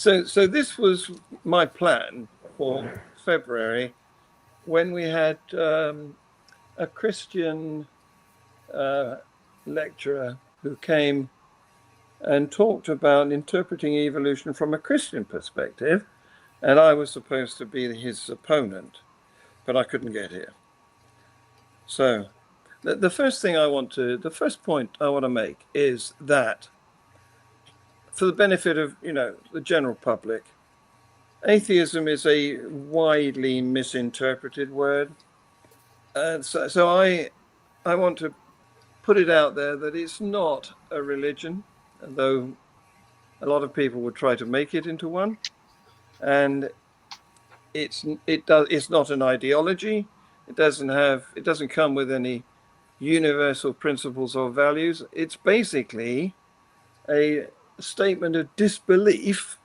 So this was my plan for February when we had a Christian lecturer who came and talked about interpreting evolution from a Christian perspective, and I was supposed to be his opponent, but I couldn't get here. So the first point I want to make is that for the benefit of, the general public, atheism is a widely misinterpreted word. And so I want to put it out there that it's not a religion, though a lot of people would try to make it into one. And it's not an ideology. It doesn't come with any universal principles or values. It's basically a statement of disbelief,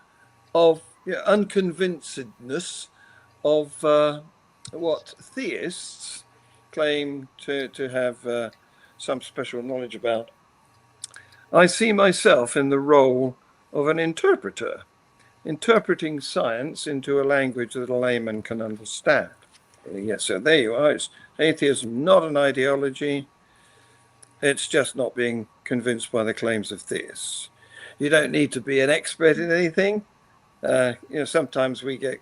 of unconvincedness of what theists claim to have some special knowledge about. I see myself in the role of an interpreter, interpreting science into a language that a layman can understand. Yes, so there you are. It's atheism, not an ideology. It's just not being convinced by the claims of theists. You don't need to be an expert in anything. Sometimes we get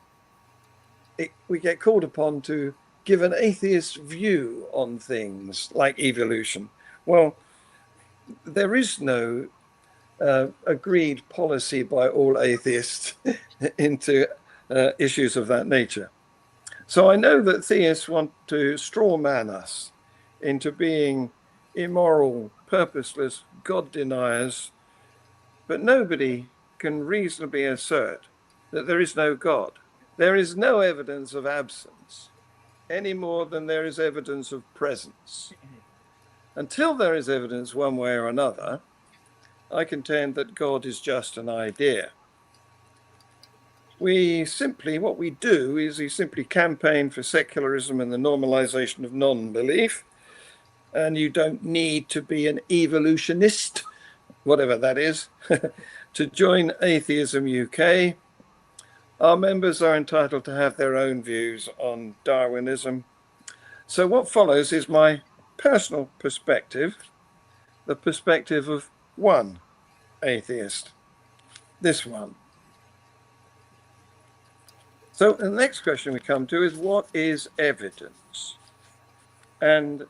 called upon to give an atheist view on things like evolution. Well, there is no agreed policy by all atheists into issues of that nature. So I know that theists want to straw man us into being immoral, purposeless God deniers, but nobody can reasonably assert that there is no God. There is no evidence of absence any more than there is evidence of presence. Until there is evidence one way or another, I contend that God is just an idea. What we do is we simply campaign for secularism and the normalization of non-belief. And you don't need to be an evolutionist, whatever that is, to join Atheism UK. Our members are entitled to have their own views on Darwinism. So what follows is my personal perspective, the perspective of one atheist, this one. So the next question we come to is, what is evidence? And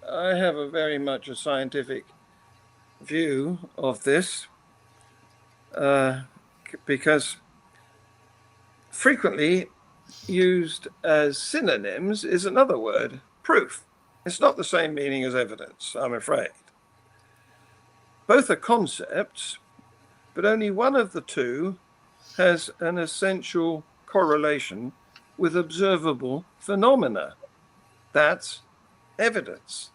I have a very much a scientific view of this because frequently used as synonyms is another word, proof. It's not the same meaning as evidence, I'm afraid. Both are concepts, but only one of the two has an essential correlation with observable phenomena. That's evidence.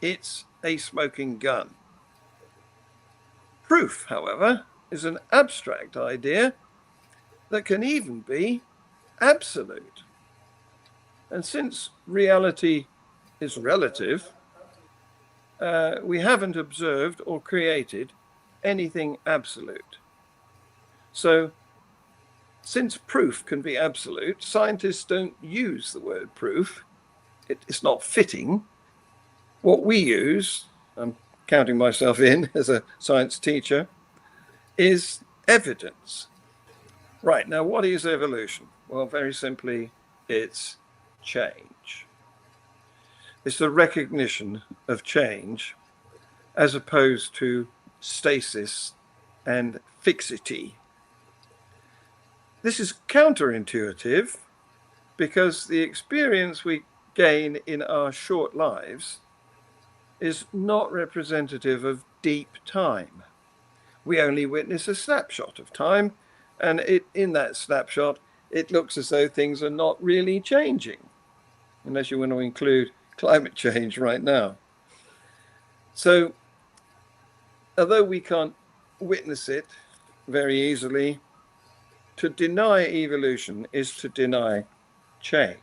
It's a smoking gun. Proof, however, is an abstract idea that can even be absolute. And since reality is relative, we haven't observed or created anything absolute. So, since proof can be absolute, scientists don't use the word proof. It's not fitting. What we use, I'm counting myself in as a science teacher, is evidence. Right, now what is evolution? Well, very simply, it's change. It's the recognition of change as opposed to stasis and fixity. This is counterintuitive because the experience we gain in our short lives is not representative of deep time. We only witness a snapshot of time, and in that snapshot, it looks as though things are not really changing, unless you want to include climate change right now. So, although we can't witness it very easily, to deny evolution is to deny change.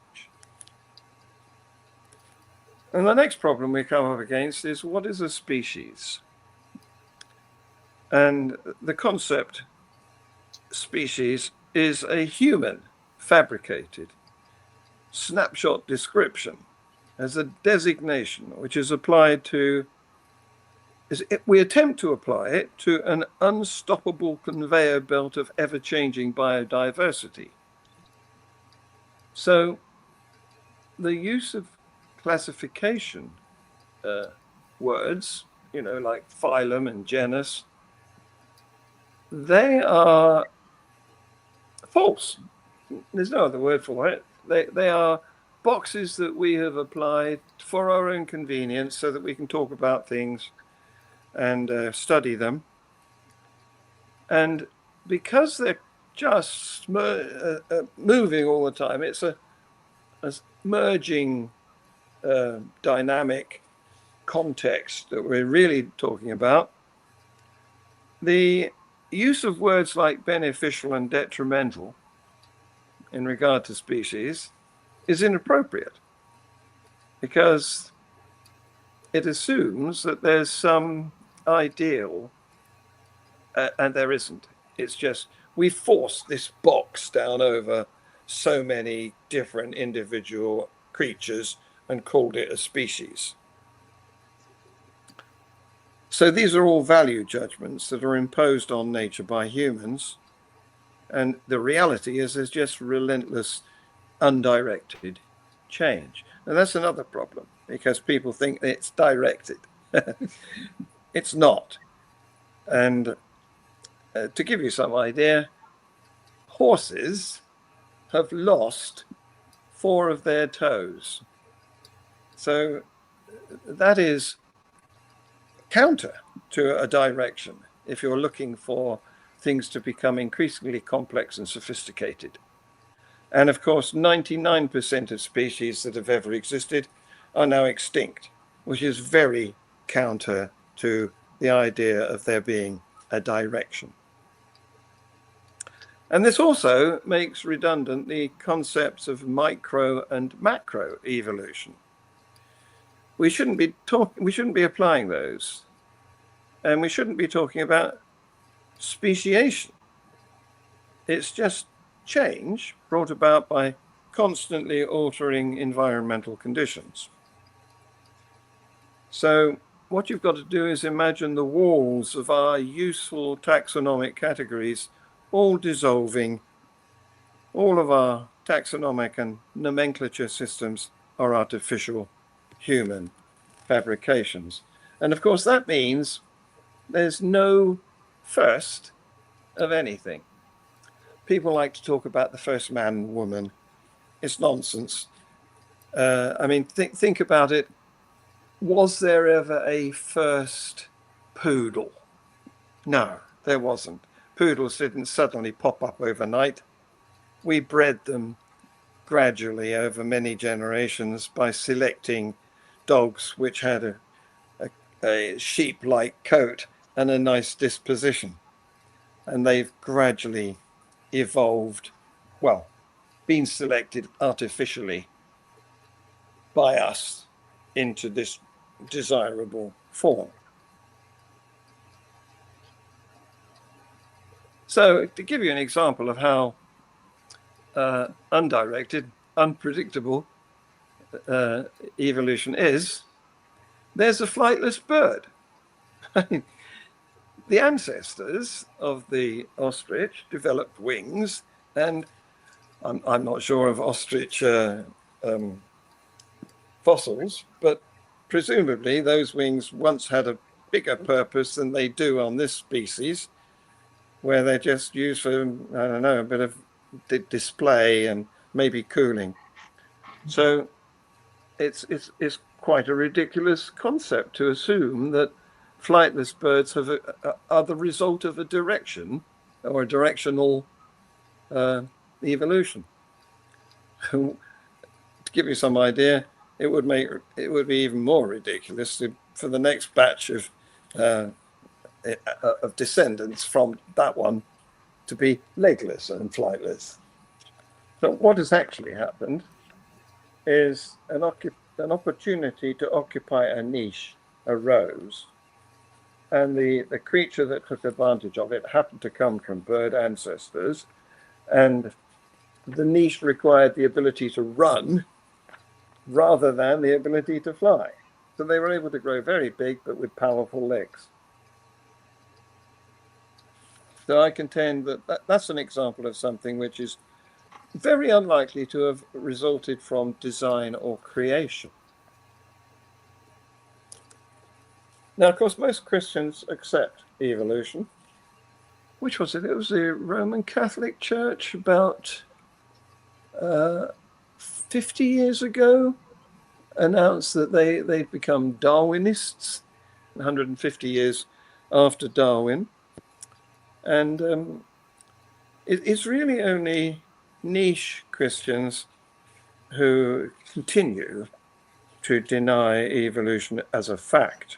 And the next problem we come up against is, what is a species? And the concept species is a human fabricated snapshot description as a designation which is applied to, we attempt to apply it to an unstoppable conveyor belt of ever-changing biodiversity. So the use of classification words, like phylum and genus, they are false. There's no other word for it. They are boxes that we have applied for our own convenience so that we can talk about things and study them. And because they're just moving all the time, it's a merging dynamic context that we're really talking about. The use of words like beneficial and detrimental in regard to species is inappropriate because it assumes that there's some ideal, and there isn't. It's just we forced this box down over so many different individual creatures and called it a species. So these are all value judgments that are imposed on nature by humans. And the reality is there's just relentless, undirected change. And that's another problem because people think it's directed. It's not. And to give you some idea, horses have lost 4 of their toes. So that is counter to a direction if you're looking for things to become increasingly complex and sophisticated. And of course, 99% of species that have ever existed are now extinct, which is very counter to the idea of there being a direction. And this also makes redundant the concepts of micro and macro evolution. We shouldn't be applying those. And we shouldn't be talking about speciation. It's just change brought about by constantly altering environmental conditions. So what you've got to do is imagine the walls of our useful taxonomic categories all dissolving. All of our taxonomic and nomenclature systems are artificial human fabrications. And of course, that means there's no first of anything. People like to talk about the first man and woman. It's nonsense. I mean, think about it. Was there ever a first poodle? No, there wasn't. Poodles didn't suddenly pop up overnight. We bred them gradually over many generations by selecting dogs which had a sheep-like coat and a nice disposition. And they've gradually evolved, well, been selected artificially by us into this desirable form. So to give you an example of how undirected, unpredictable evolution is, there's a flightless bird. The ancestors of the ostrich developed wings, and I'm not sure of ostrich fossils, but presumably those wings once had a bigger purpose than they do on this species, where they're just used for, I don't know, a bit of display and maybe cooling. So it's quite a ridiculous concept to assume that flightless birds are the result of a direction or a directional evolution. To give you some idea, it would be even more ridiculous for the next batch of descendants from that one to be legless and flightless. So what has actually happened is an opportunity to occupy a niche arose, and the creature that took advantage of it happened to come from bird ancestors, and the niche required the ability to run rather than the ability to fly. So they were able to grow very big, but with powerful legs. So I contend that that's an example of something which is very unlikely to have resulted from design or creation. Now, of course, most Christians accept evolution. Which was it? It was the Roman Catholic Church about 50 years ago announced that they'd become Darwinists 150 years after Darwin. And it's really only niche Christians who continue to deny evolution as a fact.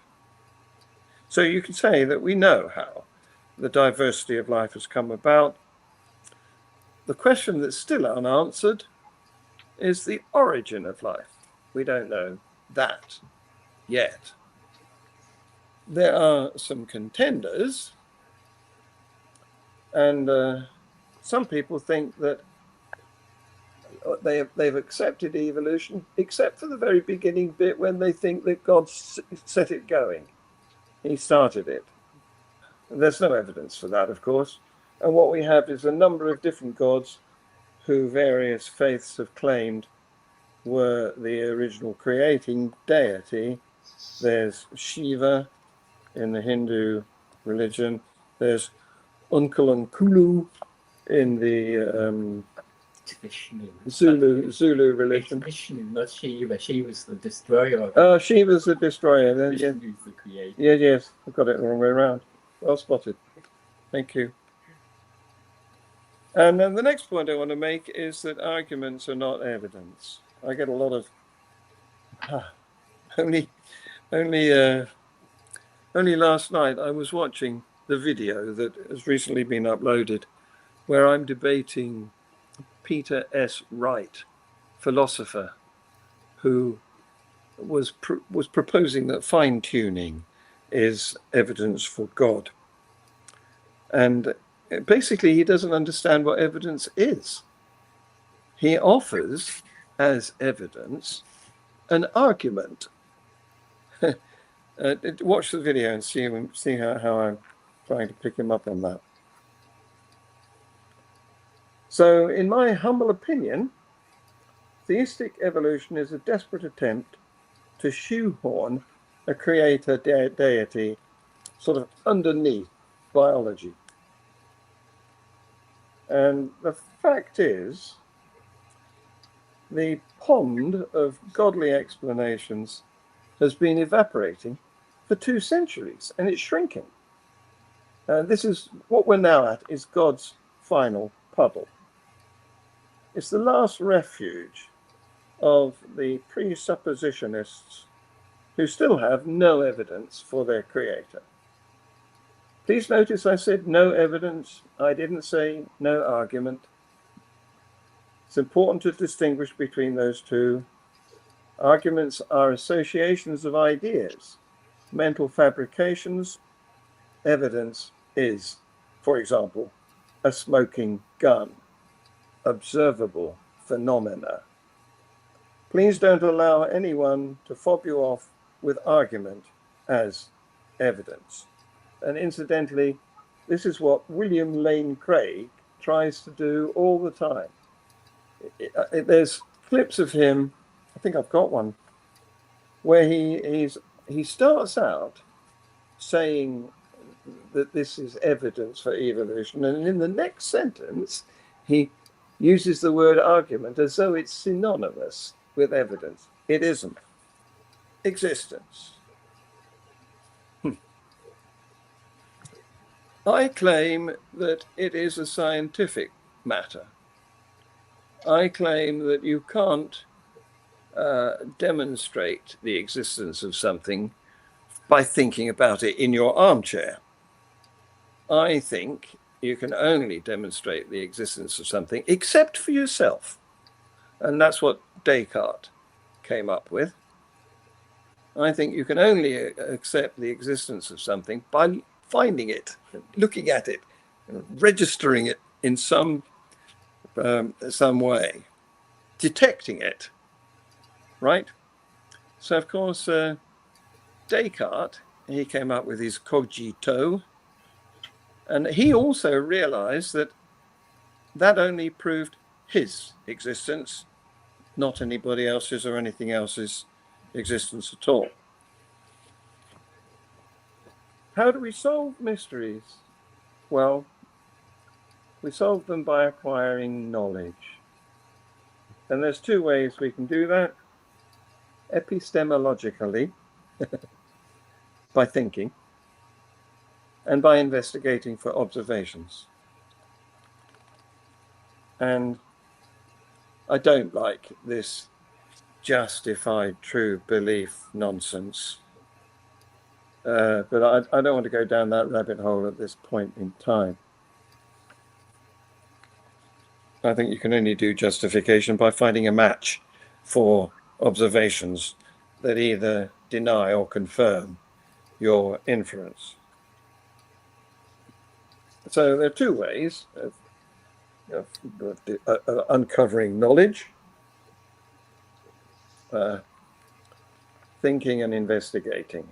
So you can say that we know how the diversity of life has come about. The question that's still unanswered is the origin of life. We don't know that yet. There are some contenders, and some people think that they've accepted evolution, except for the very beginning bit when they think that God set it going. He started it. There's no evidence for that, of course. And what we have is a number of different gods who various faiths have claimed were the original creating deity. There's Shiva in the Hindu religion. There's Uncle in the Zulu religion. Vishnu, not Shiva. Shiva's the destroyer. Oh, Shiva's the destroyer. Vishnu's the creator. Yes. I've got it the wrong way around. Well spotted. Thank you. And then the next point I want to make is that arguments are not evidence. I get a lot of only last night I was watching the video that has recently been uploaded where I'm debating Peter S. Wright, philosopher, who was proposing that fine-tuning is evidence for God. And basically, he doesn't understand what evidence is. He offers as evidence an argument. Watch the video and see how I'm trying to pick him up on that. So, in my humble opinion, theistic evolution is a desperate attempt to shoehorn a creator deity sort of underneath biology. And the fact is, the pond of godly explanations has been evaporating for 2 centuries, and it's shrinking. This is what we're now at, is God's final puddle. It's the last refuge of the presuppositionists who still have no evidence for their creator. Please notice I said no evidence. I didn't say no argument. It's important to distinguish between those two. Arguments are associations of ideas, mental fabrications. Evidence is, for example, a smoking gun, observable phenomena. Please don't allow anyone to fob you off with argument as evidence. And incidentally, this is what William Lane Craig tries to do all the time. There's clips of him, I think I've got one, where he starts out saying that this is evidence for evolution, and in the next sentence, he uses the word argument as though it's synonymous with evidence. It isn't. Existence. I claim that it is a scientific matter. I claim that you can't demonstrate the existence of something by thinking about it in your armchair. I think you can only demonstrate the existence of something except for yourself. And that's what Descartes came up with. I think you can only accept the existence of something by finding it, looking at it, registering it in some way, detecting it, right? So, of course, Descartes, he came up with his cogito, and he also realized that that only proved his existence, not anybody else's or anything else's existence at all. How do we solve mysteries? Well, we solve them by acquiring knowledge. And there's two ways we can do that. Epistemologically, by thinking, and by investigating for observations. And I don't like this justified true belief nonsense. But I don't want to go down that rabbit hole at this point in time. I think you can only do justification by finding a match for observations that either deny or confirm your inference. So there are two ways of uncovering knowledge, thinking and investigating.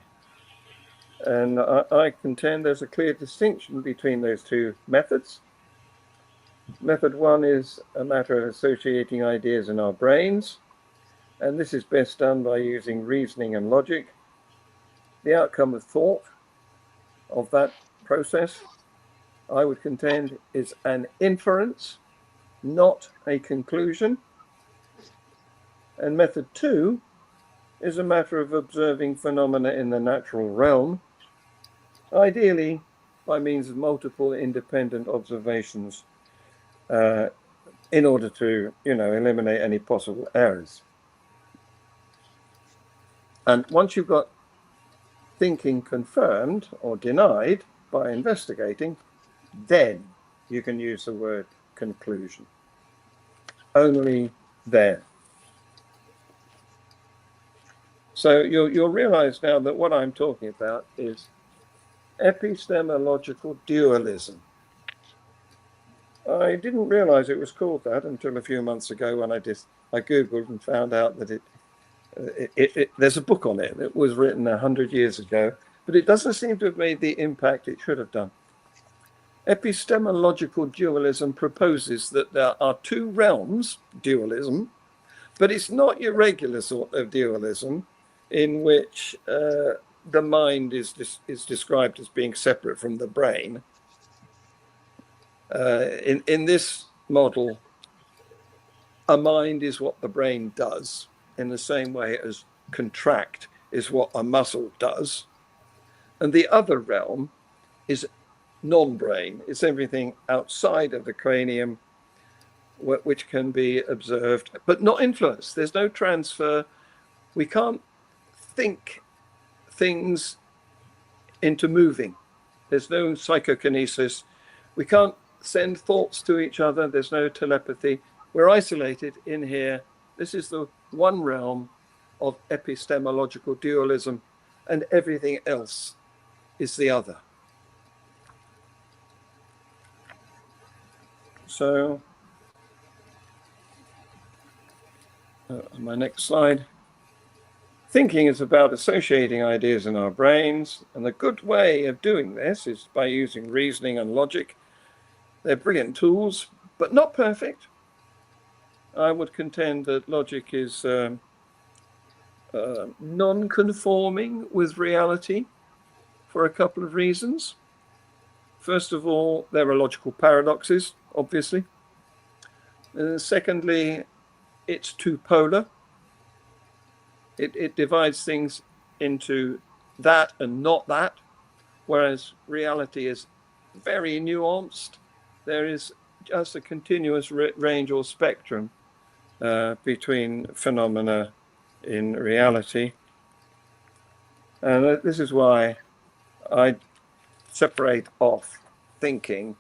And I contend there's a clear distinction between those two methods. Method one is a matter of associating ideas in our brains, and this is best done by using reasoning and logic. The outcome of thought of that process, I would contend, is an inference, not a conclusion. And method two is a matter of observing phenomena in the natural realm, ideally by means of multiple independent observations in order to, eliminate any possible errors. And once you've got thinking confirmed or denied by investigating, then you can use the word conclusion. Only then. So you'll realize now that what I'm talking about is epistemological dualism. I didn't realize it was called that until a few months ago when I Googled and found out that there's a book on it. It was written 100 years ago, but it doesn't seem to have made the impact it should have done. Epistemological dualism proposes that there are two realms, dualism, but it's not your regular sort of dualism in which the mind is described as being separate from the brain. In this model, a mind is what the brain does, in the same way as contract is what a muscle does. And the other realm is non-brain. It's everything outside of the cranium, which can be observed, but not influenced. There's no transfer. We can't think things into moving. There's no psychokinesis. We can't send thoughts to each other. There's no telepathy. We're isolated in here. This is the one realm of epistemological dualism, and everything else is the other. So, my next slide. Thinking is about associating ideas in our brains, and the good way of doing this is by using reasoning and logic. They're brilliant tools, but not perfect. I would contend that logic is non-conforming with reality for a couple of reasons. First of all, there are logical paradoxes, obviously. Secondly, it's too polar. It divides things into that and not that, whereas reality is very nuanced. There is just a continuous range or spectrum between phenomena in reality. And this is why I separate off thinking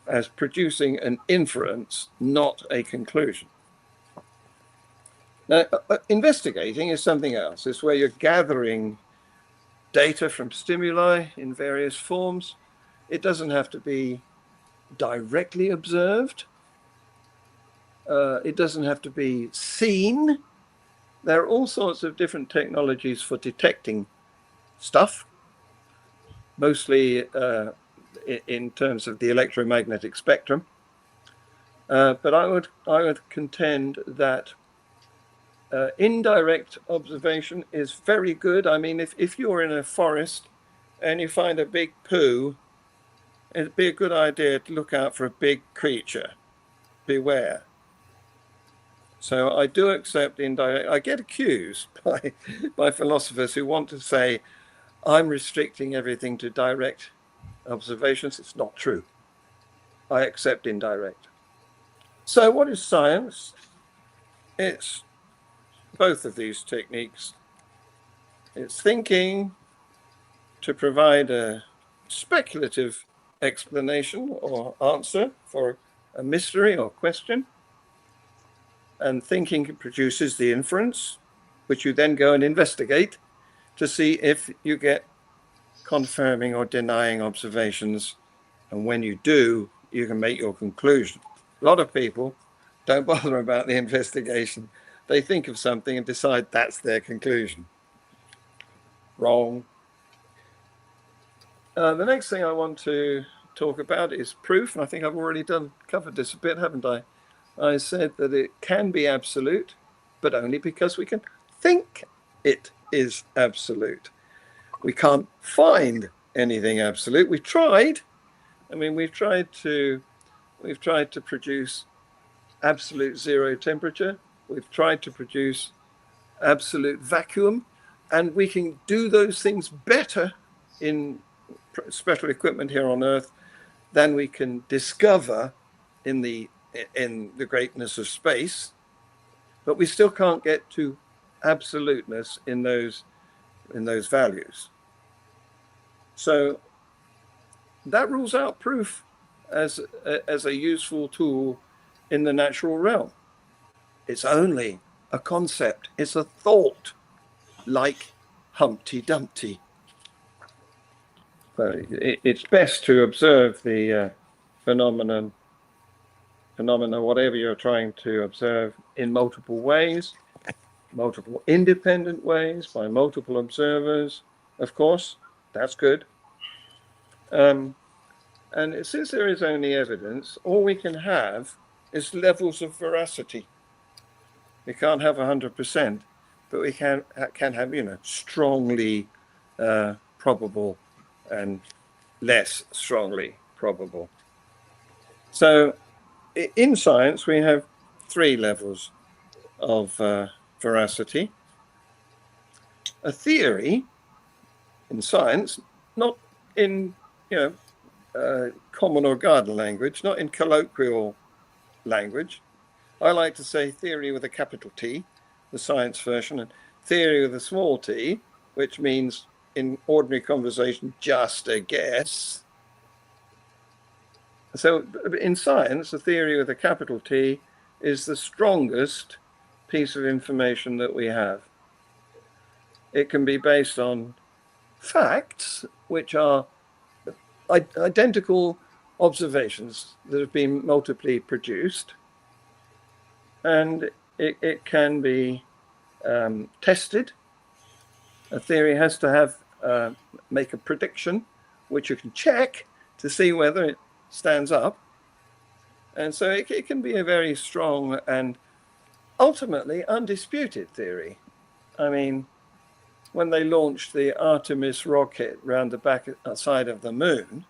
as producing an inference, not a conclusion. Now, investigating is something else. It's where you're gathering data from stimuli in various forms. It doesn't have to be directly observed. It doesn't have to be seen. There are all sorts of different technologies for detecting stuff, mostly in terms of the electromagnetic spectrum. But I would contend that indirect observation is very good. I mean, if you're in a forest and you find a big poo, it'd be a good idea to look out for a big creature. Beware. So I do accept indirect. I get accused by philosophers who want to say I'm restricting everything to direct observations. It's not true. I accept indirect. So what is science? It's both of these techniques. It's thinking to provide a speculative explanation or answer for a mystery or question. And thinking produces the inference, which you then go and investigate to see if you get confirming or denying observations. And when you do, you can make your conclusion. A lot of people don't bother about the investigation. They think of something and decide that's their conclusion. Wrong. The next thing I want to talk about is proof. And I think I've already covered this a bit, haven't I? I said that it can be absolute, but only because we can think it is absolute. We can't find anything absolute. We've tried. I mean, we've tried to produce absolute zero temperature. We've tried to produce absolute vacuum, and we can do those things better in special equipment here on Earth than we can discover in the greatness of space. But we still can't get to absoluteness in those values. So that rules out proof as a useful tool in the natural realm. It's only a concept. It's a thought, like Humpty Dumpty. So it's best to observe the phenomena, whatever you're trying to observe, in multiple ways, multiple independent ways, by multiple observers. Of course, that's good. And since there is only evidence, all we can have is levels of veracity. We can't have 100%, but we can have, strongly probable and less strongly probable. So in science, we have 3 levels of veracity. A theory in science, not in, common or garden language, not in colloquial language. I like to say theory with a capital T, the science version, and theory with a small t, which means in ordinary conversation, just a guess. So in science, a theory with a capital T is the strongest piece of information that we have. It can be based on facts, which are identical observations that have been multiply produced, and it can be tested. A theory has to have make a prediction, which you can check to see whether it stands up. And so it can be a very strong and ultimately undisputed theory. I mean, when they launched the Artemis rocket round the back side of the moon,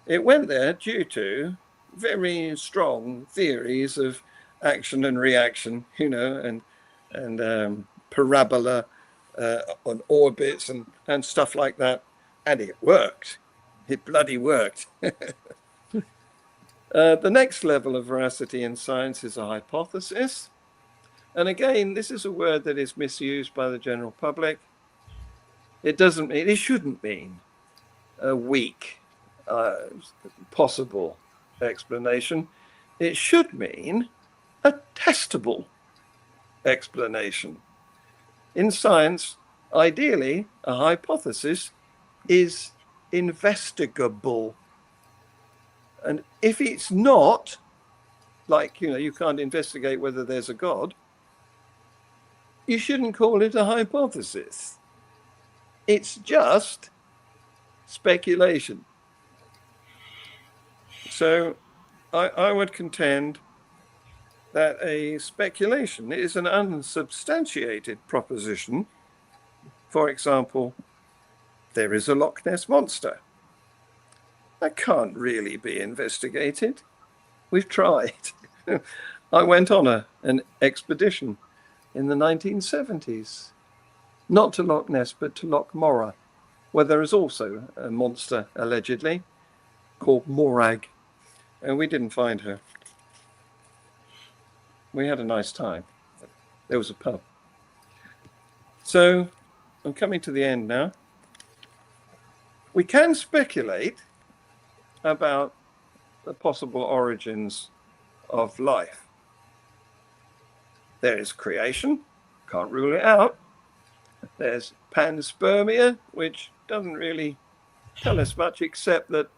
it went there due to very strong theories of action and reaction, and parabola on orbits and stuff like that. And it worked. It bloody worked. The next level of veracity in science is a hypothesis. And again, this is a word that is misused by the general public. It shouldn't mean a weak possible explanation. It should mean a testable explanation. In science, ideally, a hypothesis is investigable. And if it's not, like, you can't investigate whether there's a God, you shouldn't call it a hypothesis. It's just speculation. So I would contend that a speculation is an unsubstantiated proposition. For example, there is a Loch Ness monster. That can't really be investigated. We've tried. I went on an expedition in the 1970s, not to Loch Ness, but to Loch Morar, where there is also a monster, allegedly, called Morag, and we didn't find her. We had a nice time. There was a pub. So I'm coming to the end now. We can speculate about the possible origins of life. There is creation, can't rule it out. There's panspermia, which doesn't really tell us much, except that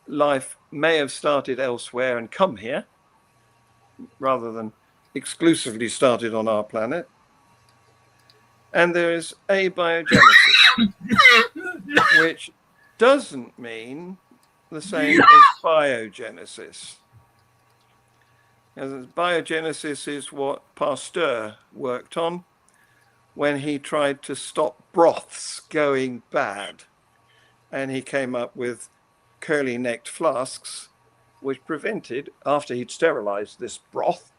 life may have started elsewhere and come here, rather than exclusively started on our planet. And there is abiogenesis, which doesn't mean the same as biogenesis. As biogenesis is what Pasteur worked on when he tried to stop broths going bad. And he came up with curly-necked flasks, which prevented, after he'd sterilized this broth,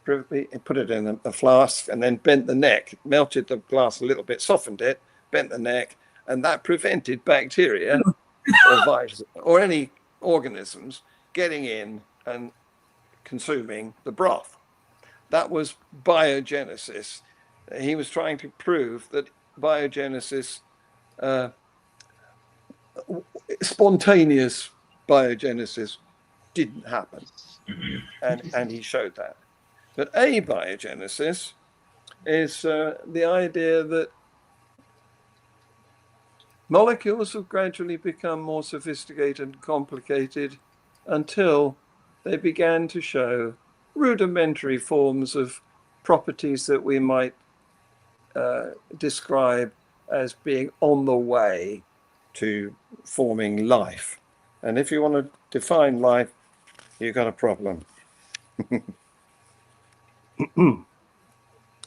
put it in a flask and then bent the neck, melted the glass a little bit, softened it, bent the neck, and that prevented bacteria or viruses or any organisms getting in and consuming the broth. That was biogenesis. He was trying to prove that biogenesis, spontaneous biogenesis, didn't happen. And he showed that. But abiogenesis is the idea that molecules have gradually become more sophisticated and complicated until they began to show rudimentary forms of properties that we might describe as being on the way to forming life. And if you want to define life, you've got a problem.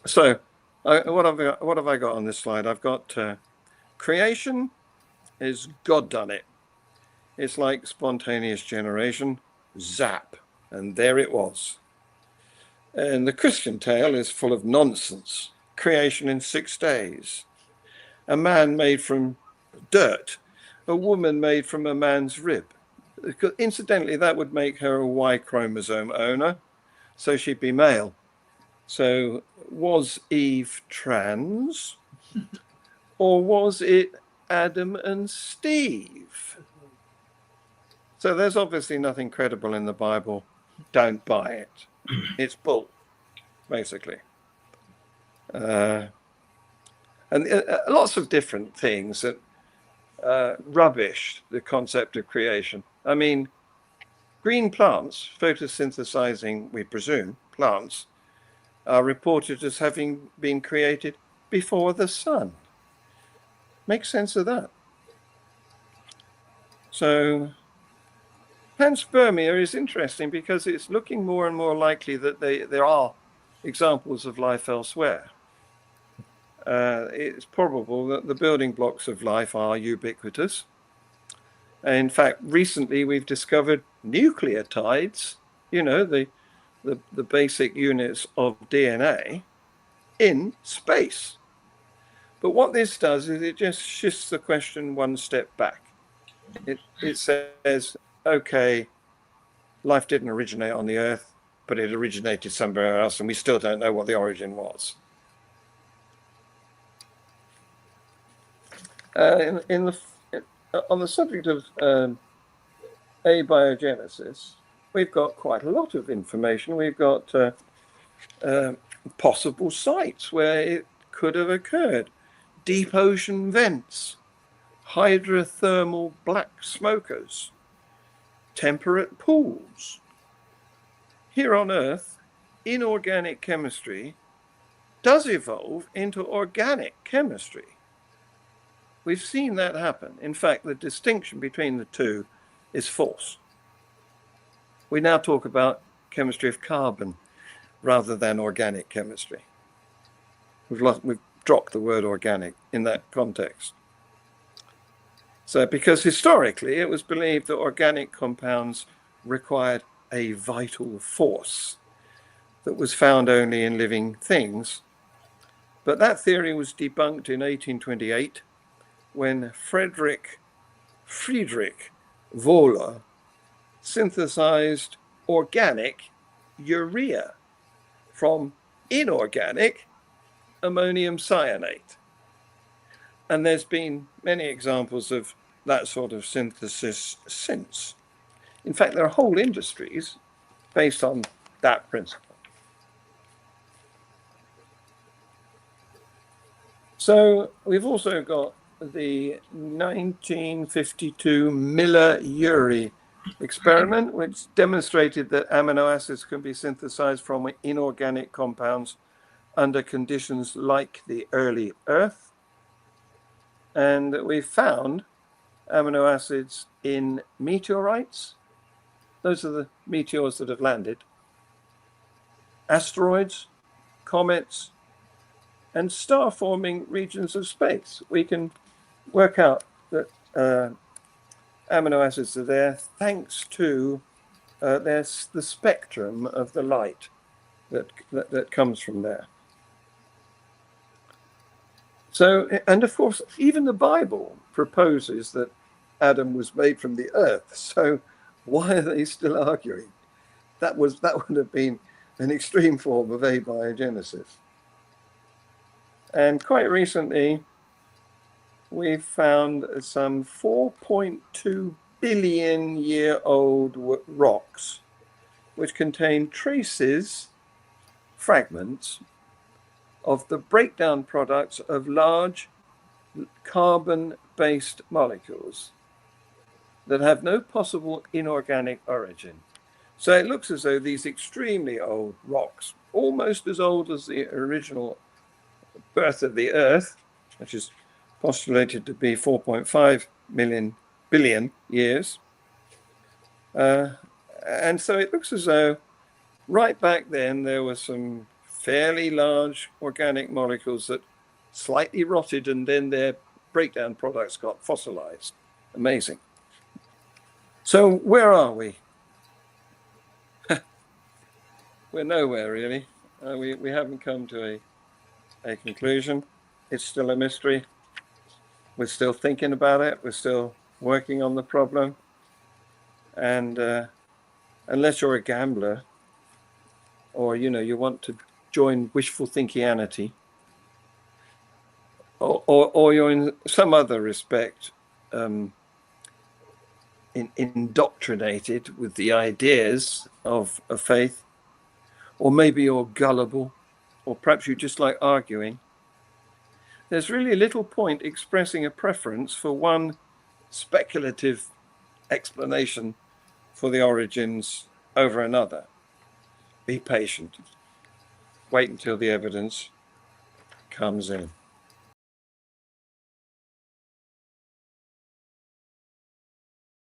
So what have I got on this slide? I've got creation is God done it. It's like spontaneous generation, zap, and there it was. And the Christian tale is full of nonsense. Creation in 6 days. A man made from dirt. A woman made from a man's rib. Incidentally, that would make her a Y chromosome owner, so she'd be male. So was Eve trans? Or was it Adam and Steve? So there's obviously nothing credible in the Bible. Don't buy it. It's bull, basically. And lots of different things that rubbish the concept of creation. I mean, green plants, photosynthesizing, we presume, plants, are reported as having been created before the sun. Make sense of that. So panspermia is interesting because it's looking more and more likely that there are examples of life elsewhere. It's probable that the building blocks of life are ubiquitous. In fact, recently we've discovered nucleotides, the basic units of DNA, in space. But what this does is it just shifts the question one step back. It says, okay, life didn't originate on the Earth, but it originated somewhere else, and we still don't know what the origin was. On the subject of abiogenesis, we've got quite a lot of information. We've got possible sites where it could have occurred. Deep ocean vents, hydrothermal black smokers, temperate pools. Here on Earth, inorganic chemistry does evolve into organic chemistry. We've seen that happen. In fact, the distinction between the two is false. We now talk about chemistry of carbon rather than organic chemistry. We've dropped the word organic in that context. So, because historically it was believed that organic compounds required a vital force that was found only in living things. But that theory was debunked in 1828 when Friedrich Wöhler synthesized organic urea from inorganic ammonium cyanate. And there's been many examples of that sort of synthesis since. In fact, there are whole industries based on that principle. So we've also got the 1952 Miller-Urey experiment, which demonstrated that amino acids can be synthesized from inorganic compounds under conditions like the early Earth. And we found amino acids in meteorites. Those are the meteors that have landed. Asteroids, comets, and star-forming regions of space. We can work out that amino acids are there thanks to there's the spectrum of the light that comes from there. So, and of course, even the Bible proposes that Adam was made from the earth. So why are they still arguing? That would have been an extreme form of abiogenesis. And quite recently, we've found some 4.2 billion year old rocks, which contain traces, fragments, of the breakdown products of large carbon-based molecules that have no possible inorganic origin. So it looks as though these extremely old rocks, almost as old as the original birth of the Earth, which is postulated to be 4.5 billion years. And so it looks as though right back then there were some fairly large organic molecules that slightly rotted and then their breakdown products got fossilized. Amazing. So where are we? We're nowhere really. We haven't come to a conclusion. It's still a mystery. We're still thinking about it. We're still working on the problem. And unless you're a gambler or, you want to join wishful thinkianity, or you're in some other respect indoctrinated with the ideas of faith, or maybe you're gullible, or perhaps you just like arguing, there's really little point expressing a preference for one speculative explanation for the origins over another. Be patient. Wait until the evidence comes in.